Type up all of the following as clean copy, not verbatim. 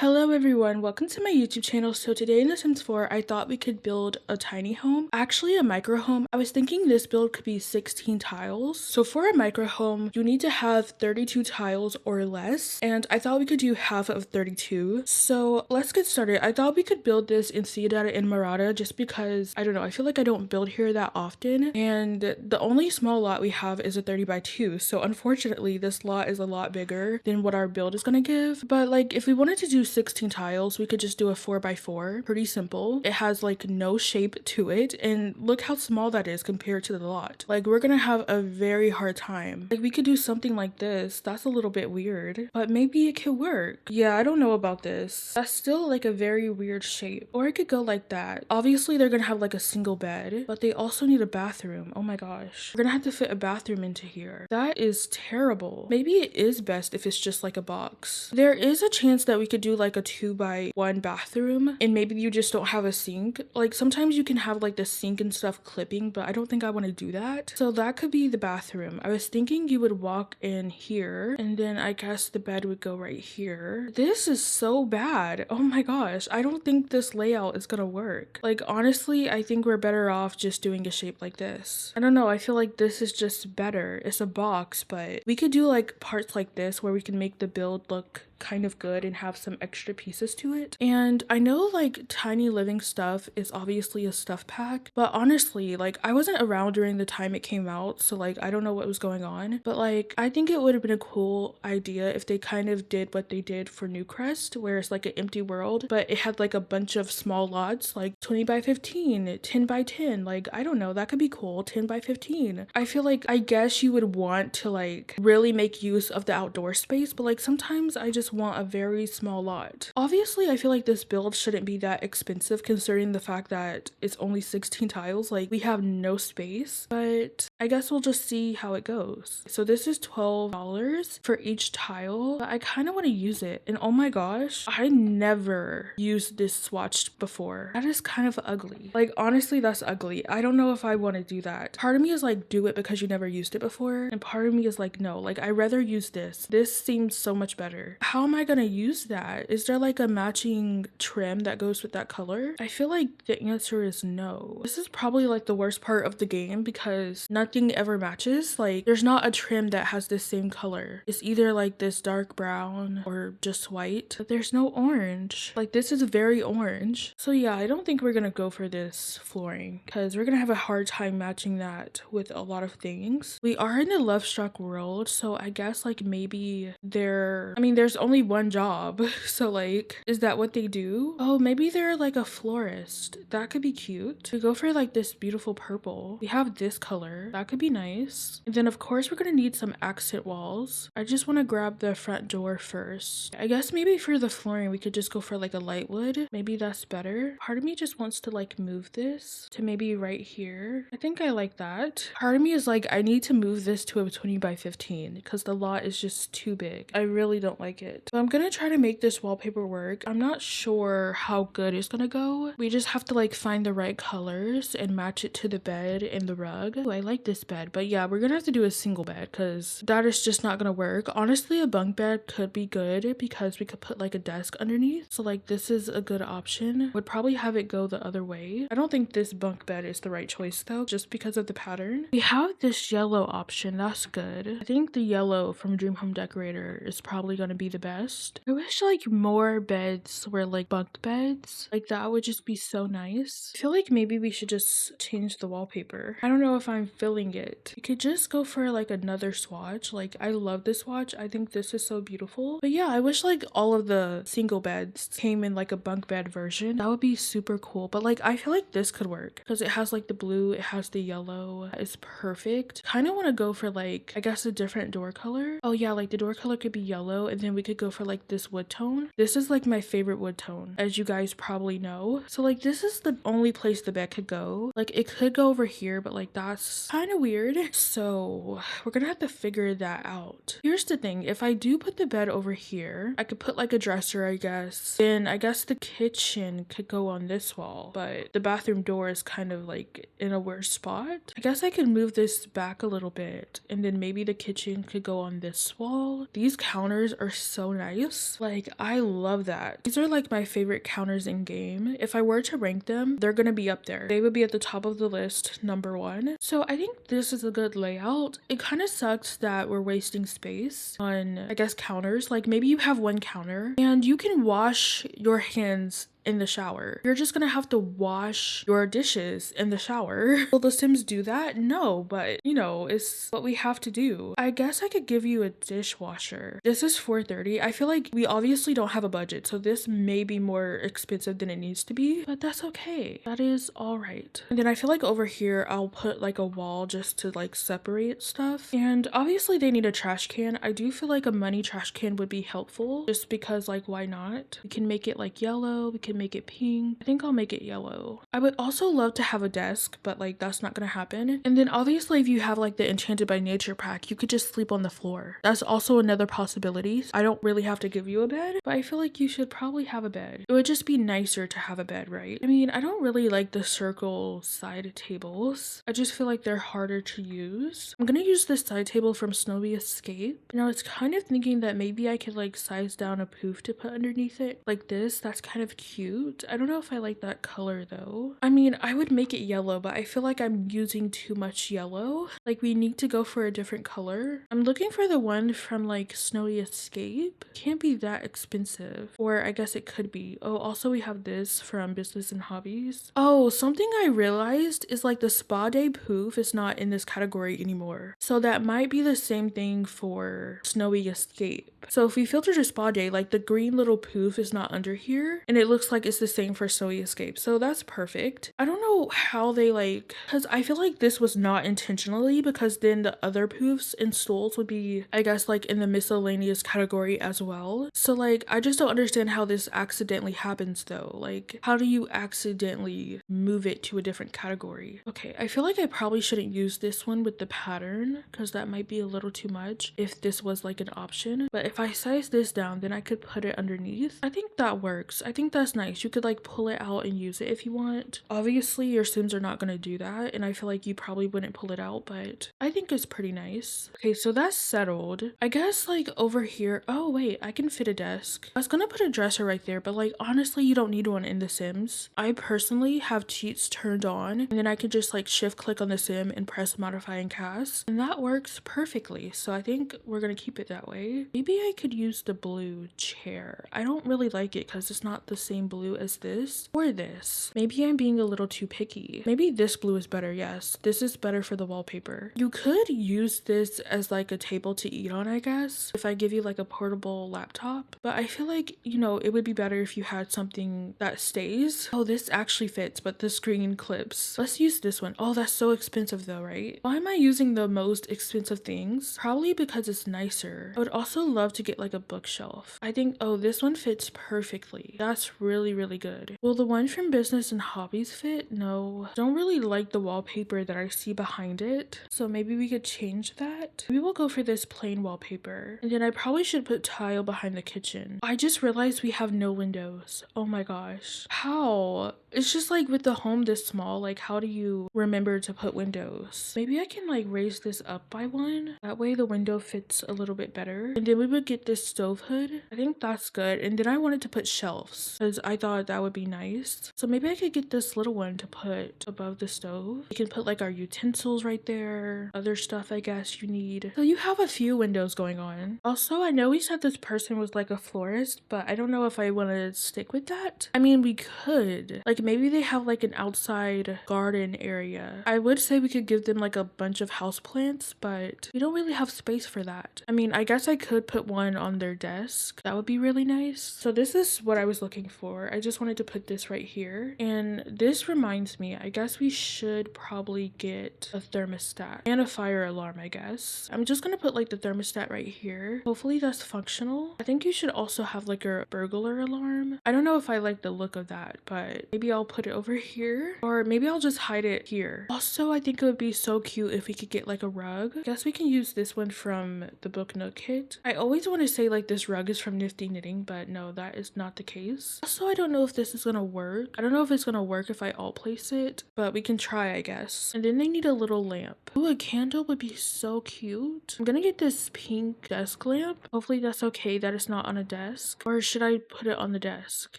Hello everyone, welcome to my YouTube channel. So today in The Sims 4, I thought we could build a tiny home, actually a micro home. I was thinking this build could be 16 tiles. So for a micro home, you need to have 32 tiles or less, and I thought we could do half of 32. So let's get started. I thought we could build this in Ciudad and Marada just because, I don't know, I feel like I don't build here that often, and the only small lot we have is a 30 by 2. So unfortunately, this lot is a lot bigger than what our build is gonna give. But like, if we wanted to do 16 tiles, we could just do a 4 by 4. Pretty simple. It has like no shape to it, and look how small that is compared to the lot. Like, we're gonna have a very hard time. Like, we could do something like this. That's a little bit weird, but maybe it could work. Yeah, I don't know about this. That's still like a very weird shape. Or it could go like that. Obviously they're gonna have like a single bed, but they also need a bathroom. Oh my gosh, we're gonna have to fit a bathroom into here. That is terrible. Maybe it is best if it's just like a box. There is a chance that we could do like a 2 by 1 bathroom, and maybe you just don't have a sink. Like, sometimes you can have like the sink and stuff clipping, but I don't think I want to do that. So that could be the bathroom. I was thinking you would walk in here, and then I guess the bed would go right here. This is so bad. Oh my gosh, I don't think this layout is gonna work. Like, honestly, I think we're better off just doing a shape like this. I don't know, I feel like this is just better. It's a box, but we could do like parts like this where we can make the build look kind of good and have some extra pieces to it. And I know like tiny living stuff is obviously a stuff pack, but honestly, like, I wasn't around during the time it came out, so like I don't know what was going on, but like I think it would have been a cool idea if they kind of did what they did for Newcrest, where it's like an empty world, but it had like a bunch of small lots, like 20 by 15, 10 by 10. Like, I don't know, that could be cool. 10 by 15. I feel like, I guess you would want to like really make use of the outdoor space, but like sometimes I just want a very small lot. Obviously, I feel like this build shouldn't be that expensive considering the fact that it's only 16 tiles. Like, we have no space, but I guess we'll just see how it goes. So this is $12 for each tile, but I kind of want to use it. And oh my gosh, I never used this swatch before. That is kind of ugly. Like, honestly, that's ugly. I don't know if I want to do that. Part of me is like, do it because you never used it before, and part of me is like, no, like, I'd rather use this. This seems so much better. How am I gonna use that? Is there like a matching trim that goes with that color? I feel like the answer is no. This is probably like the worst part of the game because nothing ever matches. Like, there's not a trim that has the same color. It's either like this dark brown or just white, but there's no orange. Like, this is very orange. So yeah, I don't think we're gonna go for this flooring because we're gonna have a hard time matching that with a lot of things. We are in the Love Struck world, so I guess like maybe there's only one job. So like, is that what they do? Oh, maybe they're like a florist. That could be cute. We go for like this beautiful purple. We have this color. That could be nice. And then of course we're gonna need some accent walls. I just want to grab the front door first. I guess maybe for the flooring we could just go for like a light wood. Maybe that's better. Part of me just wants to like move this to maybe right here. I think I like that. Part of me is like, I need to move this to a 20 by 15 because the lot is just too big. I really don't like it. So I'm gonna try to make this wallpaper work. I'm not sure how good it's gonna go. We just have to like find the right colors and match it to the bed and the rug. Oh, I like this bed, but yeah, we're gonna have to do a single bed because that is just not gonna work. Honestly, a bunk bed could be good because we could put like a desk underneath. So like, this is a good option. Would probably have it go the other way. I don't think this bunk bed is the right choice though, just because of the pattern. We have this yellow option. That's good. I think the yellow from Dream Home Decorator is probably gonna be the best. I wish like more beds were like bunk beds. Like, that would just be so nice. I feel like maybe we should just change the wallpaper. I don't know if I'm feeling it. We could just go for like another swatch. Like, I love this swatch. I think this is so beautiful. But yeah, I wish like all of the single beds came in like a bunk bed version. That would be super cool. But like, I feel like this could work because it has like the blue, it has the yellow. It's perfect. Kind of want to go for like, I guess, a different door color. Oh yeah, like the door color could be yellow, and then we could go for like this wood tone. This is like my favorite wood tone, as you guys probably know. So like, this is the only place the bed could go. Like, it could go over here, but like, that's kind of weird. So we're gonna have to figure that out. Here's the thing, if I do put the bed over here, I could put like a dresser, I guess. Then I guess the kitchen could go on this wall, but the bathroom door is kind of like in a weird spot. I guess I could move this back a little bit, and then maybe the kitchen could go on this wall. These counters are so so nice. Like, I love that. These are like my favorite counters in game. If I were to rank them, they're gonna be up there. They would be at the top of the list, number one. So I think this is a good layout. It kind of sucks that we're wasting space on, I guess, counters. Like, maybe you have one counter and you can wash your hands in the shower. You're just gonna have to wash your dishes in the shower. Will The Sims do that? No, but you know, it's what we have to do. I guess I could give you a dishwasher. This is $4.30. I feel like we obviously don't have a budget, so this may be more expensive than it needs to be, but that's okay. That is all right. And then I feel like over here, I'll put like a wall just to like separate stuff. And obviously they need a trash can. I do feel like a money trash can would be helpful just because, like, why not? We can make it like yellow. We can make it pink. I think I'll make it yellow. I would also love to have a desk, but like that's not gonna happen. And then obviously if you have like the Enchanted by Nature pack, you could just sleep on the floor. That's also another possibility. I don't really have to give you a bed, but I feel like you should probably have a bed. It would just be nicer to have a bed, right? I mean, I don't really like the circle side tables. I just feel like they're harder to use. I'm gonna use this side table from Snowy Escape. Now it's kind of thinking that maybe I could like size down a poof to put underneath it like this. That's kind of cute. I don't know if I like that color though. I mean, I would make it yellow, but I feel like I'm using too much yellow. Like, we need to go for a different color. I'm looking for the one from like Snowy Escape. Can't be that expensive. Or I guess it could be. Oh, also we have this from Business and Hobbies. Oh, something I realized is like the Spa Day poof is not in this category anymore. So that might be the same thing for Snowy Escape. So if we filter to Spa Day, like the green little poof is not under here, and it looks like it's the same for Snowy Escape. So that's perfect. I don't know how they like, because I feel like this was not intentionally, because then the other poofs and stools would be, I guess, like in the miscellaneous category as well. So like, I just don't understand how this accidentally happens though. Like, how do you accidentally move it to a different category? Okay, I feel like I probably shouldn't use this one with the pattern, because that might be a little too much if this was like an option. But if I size this down, then I could put it underneath. I think that works. I think that's nice. You could like pull it out and use it if you want. Obviously your Sims are not going to do that, and I feel like you probably wouldn't pull it out, but I think it's pretty nice. Okay, so that's settled. I guess like over here, oh wait, I can fit a desk. I was gonna put a dresser right there, but like honestly you don't need one in The Sims. I personally have cheats turned on, and then I can just like shift click on the Sim and press modify and cast, and that works perfectly. So I think we're gonna keep it that way. Maybe I could use the blue chair. I don't really like it because it's not the same blue as this or this. Maybe I'm being a little too picky. Maybe this blue is better. Yes, this is better for the wallpaper. You could use this as like a table to eat on, I guess, if I give you like a portable laptop, but I feel like, you know, it would be better if you had something that stays. Oh, this actually fits, but the screen clips. Let's use this one. Oh, that's so expensive though, right? Why am I using the most expensive things? Probably because it's nicer. I would also love to get like a bookshelf. I think, oh, this one fits perfectly. That's really, really good. Will the one from Business and Hobbies fit? No. Don't really like the wallpaper that I see behind it, so maybe we could change that. Maybe we'll go for this plain wallpaper, and then I probably should put tile behind the kitchen. I just realized we have no windows. Oh my gosh. How? It's just like with the home this small, like how do you remember to put windows? Maybe I can like raise this up by one. That way the window fits a little bit better. And then we would get this stove hood. I think that's good. And then I wanted to put shelves because I thought that would be nice. So maybe I could get this little one to put above the stove. We can put like our utensils right there. Other stuff I guess you need. So you have a few windows going on. Also, I know we said this person was like a florist, but I don't know if I want to stick with that. I mean, we could. Like maybe they have like an outside garden area. I would say we could give them like a bunch of houseplants, but we don't really have space for that. I mean, I guess I could put one on their desk. That would be really nice. So this is what I was looking for. I just wanted to put this right here. And this reminds me, I guess we should probably get a thermostat and a fire alarm, I guess. I'm just gonna put like the thermostat right here. Hopefully that's functional. I think you should also have like a burglar alarm. I don't know if I like the look of that, but maybe I'll put it over here, or maybe I'll just hide it here. Also, I think it would be so cute if we could get like a rug. I guess we can use this one from the Book Nook kit. I always want to say like this rug is from Nifty Knitting, but no, that is not the case. Also, Also, I don't know if this is gonna work. I don't know if it's gonna work if I alt place it, but we can try, I guess. And then they need a little lamp. Ooh, a candle would be so cute. I'm gonna get this pink desk lamp. Hopefully that's okay that it's not on a desk. Or should I put it on the desk?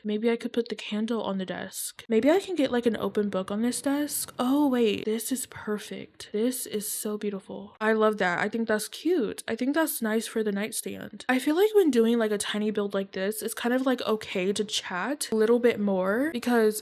Maybe I could put the candle on the desk. Maybe I can get like an open book on this desk. Oh wait, this is perfect. This is so beautiful. I love that. I think that's cute. I think that's nice for the nightstand. I feel like when doing like a tiny build like this, it's kind of like okay to chat a little bit more because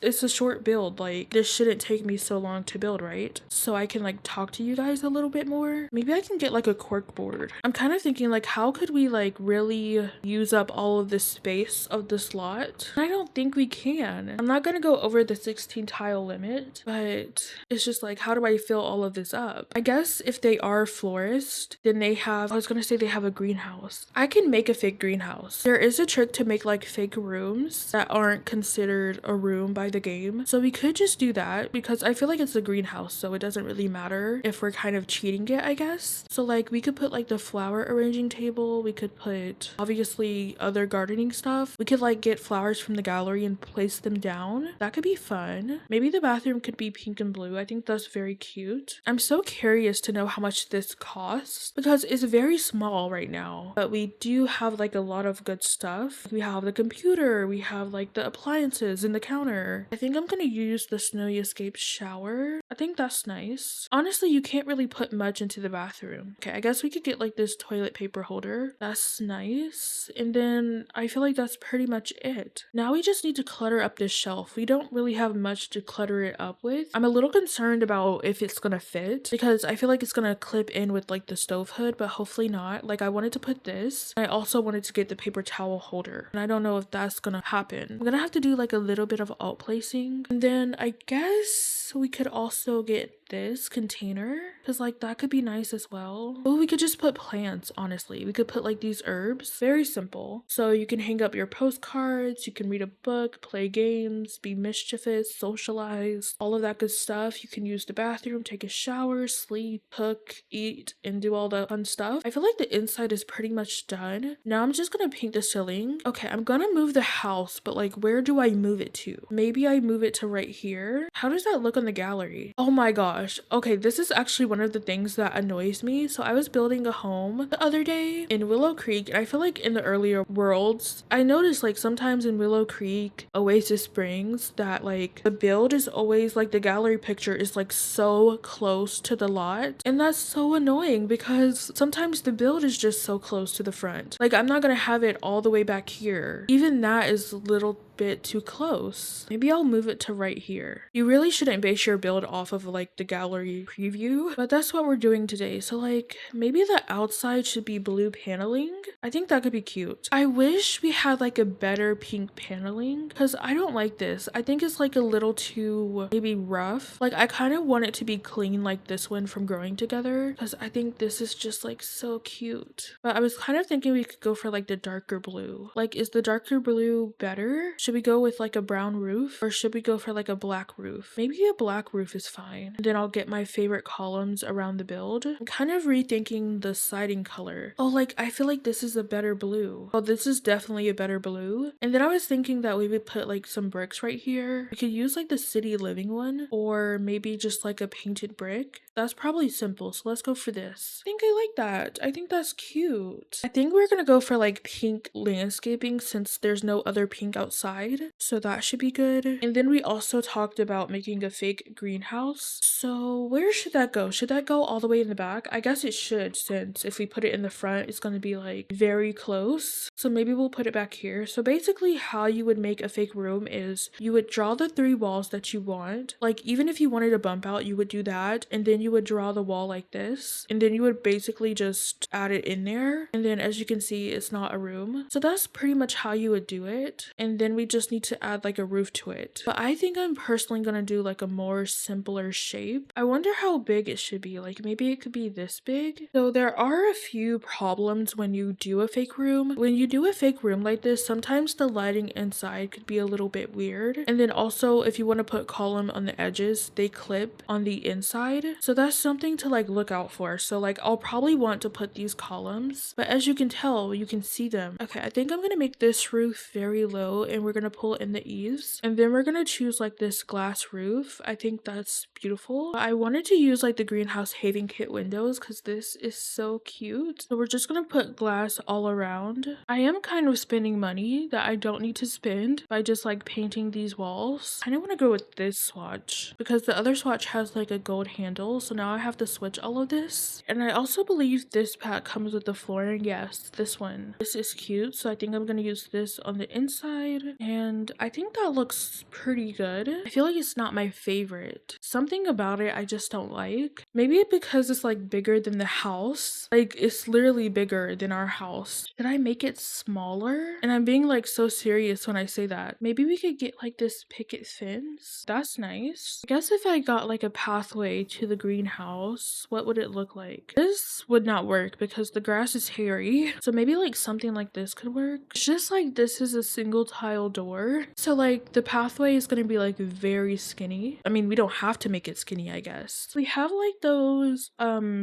it's a short build. Like this shouldn't take me so long to build, right? So I can like talk to you guys a little bit more. Maybe I can get like a cork board. I'm kind of thinking like how could we like really use up all of the space of this lot? I don't think we can. I'm not gonna go over the 16 tile limit, but it's just like how do I fill all of this up? I guess if they are florist, then they have, I was gonna say they have a greenhouse. I can make a fake greenhouse. There is a trick to make like fake rooms that aren't considered a room by the game. So we could just do that because I feel like it's a greenhouse, so it doesn't really matter if we're kind of cheating it, I guess. So like we could put like the flower arranging table. We could put obviously other gardening stuff. We could like get flowers from the gallery and place them down. That could be fun. Maybe the bathroom could be pink and blue. I think that's very cute. I'm so curious to know how much this costs because it's very small right now, but we do have like a lot of good stuff. We have the computer, we have like the appliances and the counter. I think I'm gonna use the Snowy Escape shower. I think that's nice. Honestly, you can't really put much into the bathroom. Okay, I guess we could get like this toilet paper holder. That's nice. And then I feel like that's pretty much it. Now we just need to clutter up this shelf. We don't really have much to clutter it up with. I'm a little concerned about if it's gonna fit because I feel like it's gonna clip in with like the stove hood, but hopefully not. Like I wanted to put this. I also wanted to get the paper towel holder, and I don't know if that's gonna happen. I'm gonna have to do like a little bit of alt placing, and then I guess we could also get this container because like that could be nice as well. Oh, we could just put plants. Honestly, we could put like these herbs. Very simple. So you can hang up your postcards, you can read a book, play games, be mischievous, socialize, all of that good stuff. You can use the bathroom, take a shower, sleep, cook, eat, and do all the fun stuff. I feel like the inside is pretty much done. Now I'm just gonna paint the ceiling. Okay, I'm gonna move the house, but like where do I move it to? Maybe I move it to right here. How does that look on the gallery? Oh my gosh. Okay, this is actually one of the things that annoys me. So I was building a home the other day in Willow Creek, and I feel like in the earlier worlds, I noticed like sometimes in Willow Creek, Oasis Springs, that like the build is always like the gallery picture is like so close to the lot. And that's so annoying because sometimes the build is just so close to the front. Like I'm not gonna have it all the way back here. Even that is a little bit too close. Maybe I'll move it to right here. You really shouldn't base your build off of like the gallery preview, but that's what we're doing today. So like maybe the outside should be blue paneling. I think that could be cute. I wish we had like a better pink paneling because I don't like this. I think it's like a little too maybe rough. Like I kind of want it to be clean like this one from Growing Together because I think this is just like so cute. But I was kind of thinking we could go for like the darker blue. Like is the darker blue better? Should we go with like a brown roof or should we go for like a black roof? Maybe a black roof is fine. And then I'll get my favorite columns around the build. I'm kind of rethinking the siding color. Oh, like I feel like this is a better blue. Oh, this is definitely a better blue. And then I was thinking that we would put like some bricks right here. We could use like the city living one or maybe just like a painted brick. That's probably simple, so let's go for this. I think I like that. I think that's cute. I think we're gonna go for like pink landscaping since there's no other pink outside, so that should be good. And then we also talked about making a fake greenhouse. So where should that go? Should that go all the way in the back? I guess it should, since if we put it in the front, it's gonna be like very close. So maybe we'll put it back here. So basically how you would make a fake room is you would draw the 3 walls that you want. Like even if you wanted a bump out, you would do that, and then you would draw the wall like this, and then you would basically just add it in there, and then as you can see it's not a room. So that's pretty much how you would do it, and then we just need to add like a roof to it. But I think I'm personally gonna do like a more simpler shape. I wonder how big it should be. Like maybe it could be this big. So there are a few problems when you do a fake room. When you do a fake room like this, sometimes the lighting inside could be a little bit weird, and then also if you want to put column on the edges, they clip on the inside. So that's something to like look out for. So like I'll probably want to put these columns, but as you can tell, you can see them. Okay, I think I'm gonna make this roof very pretty low and we're gonna pull in the eaves. And then we're gonna choose like this glass roof. I think that's beautiful. I wanted to use like the greenhouse haven kit windows because this is so cute. So we're just gonna put glass all around. I am kind of spending money that I don't need to spend by just like painting these walls. I want to go with this swatch because the other swatch has like a gold handle. So now I have to switch all of this. And I also believe this pack comes with the flooring. Yes, this one. This is cute. So I think I'm gonna use this on the inside. And I think that looks pretty good. I feel like it's not my favorite. Something about it I just don't like. Maybe because it's like bigger than the house. Like it's literally bigger than our house. Should I make it smaller? And I'm being like so serious when I say that. Maybe we could get like this picket fence. That's nice. I guess if I got like a pathway to the greenhouse, what would it look like? This would not work because the grass is hairy. So maybe like something like this could work. It's just like this is a single tile door. So like the pathway is going to be like very skinny. I mean, we don't have to make it skinny, I guess. We have like those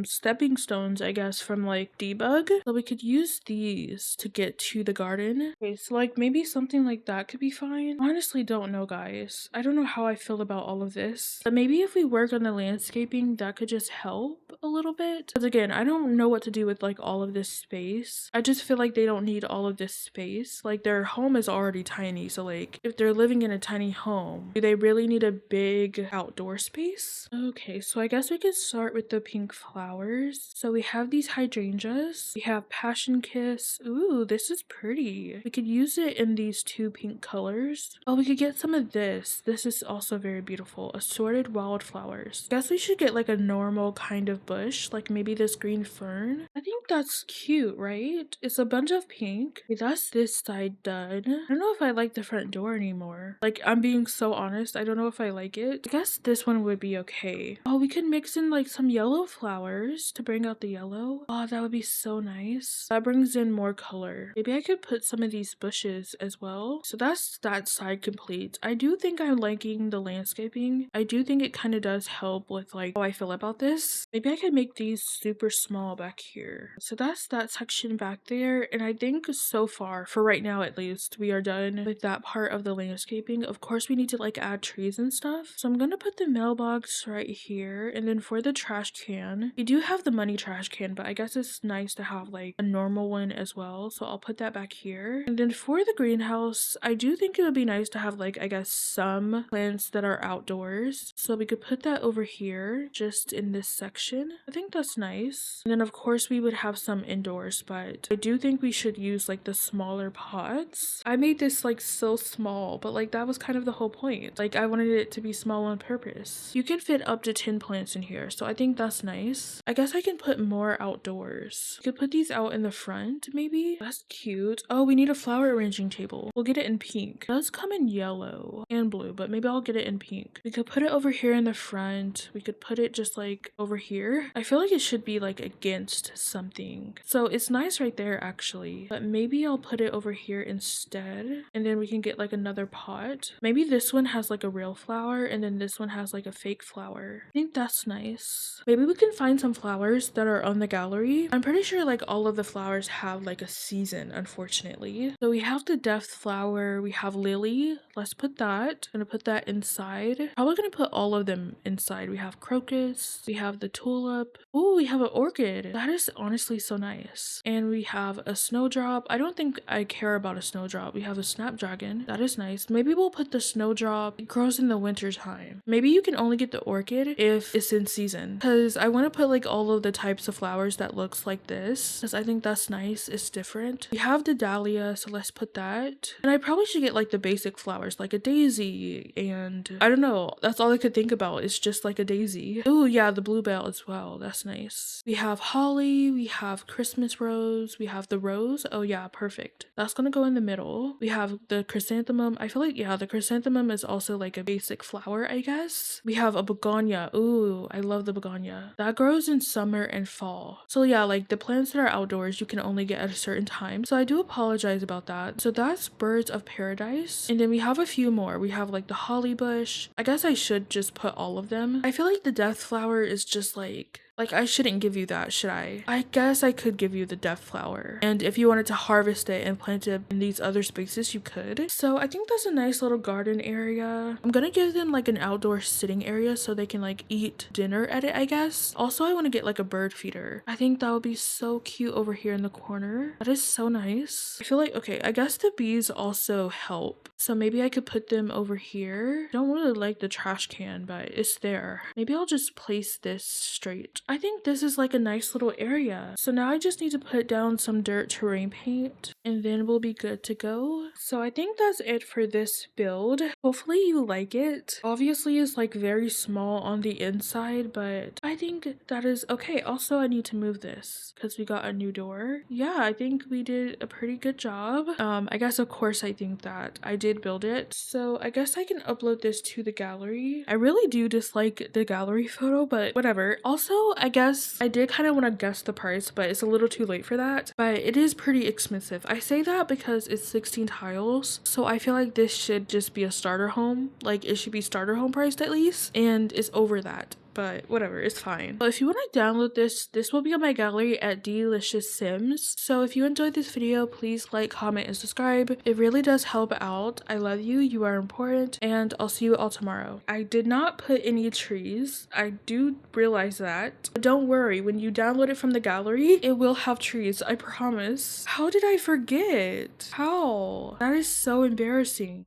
stepping stones, I guess, from like debug. So we could use these to get to the garden. Okay, so like maybe something like that could be fine. Honestly, don't know, guys. I don't know how I feel about all of this. But maybe if we work on the landscaping, that could just help a little bit. Because again, I don't know what to do with like all of this space. I just feel like they don't need all of this space. Like their home is already tiny. So like if they're living in a tiny home, do they really need a big outdoor space? Okay, so I guess we could start with the pink flowers. So we have these hydrangeas. We have passion kiss. Ooh, this is pretty. We could use it in these two pink colors. Oh, we could get some of this. This is also very beautiful. Assorted wildflowers. Guess we should get like a normal kind of bush, like maybe this green fern. I think that's cute, right? It's a bunch of pink. Okay, that's this side done. I don't know if I like the front door anymore. Like, I'm being so honest. I don't know if I like it. I guess this one would be okay. Oh, we could mix in like some yellow flowers to bring out the yellow. Oh, that would be so nice. That brings in more color. Maybe I could put some of these bushes as well. So that's that side complete. I do think I'm liking the landscaping. I do think it kind of does help with like how I feel about this. Maybe I could make these super small back here. So that's that section back there. And I think so far, for right now at least, we are done with that part of the landscaping. Of course, we need to like add trees and stuff. So I'm gonna put the mailbox right here. And then for the trash can, we do have the money trash can, but I guess it's nice to have like a normal one as well. So I'll put that back here. And then for the greenhouse, I do think it would be nice to have like, I guess, some plants that are outdoors. So we could put that over here, just in this section. I think that's nice. And then of course we would have some indoors, but I do think we should use like the smaller pots. I made this like so small, but like that was kind of the whole point. Like I wanted it to be small on purpose. You can fit up to 10 plants in here, so I think that's nice. I guess I can put more outdoors. You could put these out in the front, maybe. That's cute. Oh, we need a flower arranging table. We'll get it in pink. It does come in yellow and blue, but maybe I'll get it in pink. We could put it over here in the front. We could put it just like over here. I feel like it should be like against something. So it's nice right there actually, but maybe I'll put it over here instead. And then we can get like another pot. Maybe this one has like a real flower and then this one has like a fake flower. I think that's nice. Maybe we can find some flowers that are on the gallery. I'm pretty sure like all of the flowers have like a season, unfortunately. So we have the death flower, we have lily. Let's put that. I'm gonna put that inside. Probably gonna put all of them inside. We have crocus, we have the tulip. Oh, we have an orchid. That is honestly so nice. And we have a snowdrop. I don't think I care about a snowdrop. We have a snapdragon. That is nice. Maybe we'll put the snowdrop. It grows in the winter time. Maybe you can only get the orchid if it's in season. Because I want to put like all of the types of flowers that looks like this. Because I think that's nice. It's different. We have the dahlia, so let's put that. And I probably should get like the basic flowers, like a daisy. And I don't know. That's all I could think about. It's just like a daisy. Oh yeah, the bluebell as well. That's nice. We have holly. We have Christmas rose. We have the rose. Oh yeah, perfect. That's gonna go in the middle. We have the chrysanthemum. I feel like, yeah, the chrysanthemum is also like a basic flower, I guess. We have a begonia. Ooh, I love the begonia. That grows in summer and fall. So yeah, like the plants that are outdoors, you can only get at a certain time. So I do apologize about that. So that's birds of paradise. And then we have a few more. We have like the holly bush. I guess I should just put all of them. I feel like the death flower is just like Like, I shouldn't give you that, should I? I guess I could give you the death flower. And if you wanted to harvest it and plant it in these other spaces, you could. So I think that's a nice little garden area. I'm gonna give them like an outdoor sitting area so they can like eat dinner at it, I guess. Also, I want to get like a bird feeder. I think that would be so cute over here in the corner. That is so nice. I feel like, okay, I guess the bees also help. So maybe I could put them over here. I don't really like the trash can, but it's there. Maybe I'll just place this straight. I think this is like a nice little area. So now I just need to put down some dirt terrain paint and then we'll be good to go. So I think that's it for this build. Hopefully you like it. Obviously it's like very small on the inside, but I think that is okay. Also, I need to move this because we got a new door. Yeah, I think we did a pretty good job. I guess of course I think that I did build it. So I guess I can upload this to the gallery. I really do dislike the gallery photo, but whatever. Also, I guess I did kind of want to guess the price, but it's a little too late for that. But it is pretty expensive. I say that because it's 16 tiles. So I feel like this should just be a starter home. Like it should be starter home priced at least. And it's over that. But whatever, it's fine. But if you want to download this will be on my gallery at Delicious Sims. So if you enjoyed this video, please like, comment, and subscribe. It really does help out. I love you, you are important, and I'll see you all tomorrow. I did not put any trees. I do realize that. But don't worry, when you download it from the gallery, it will have trees, I promise. How did I forget? How? That is so embarrassing.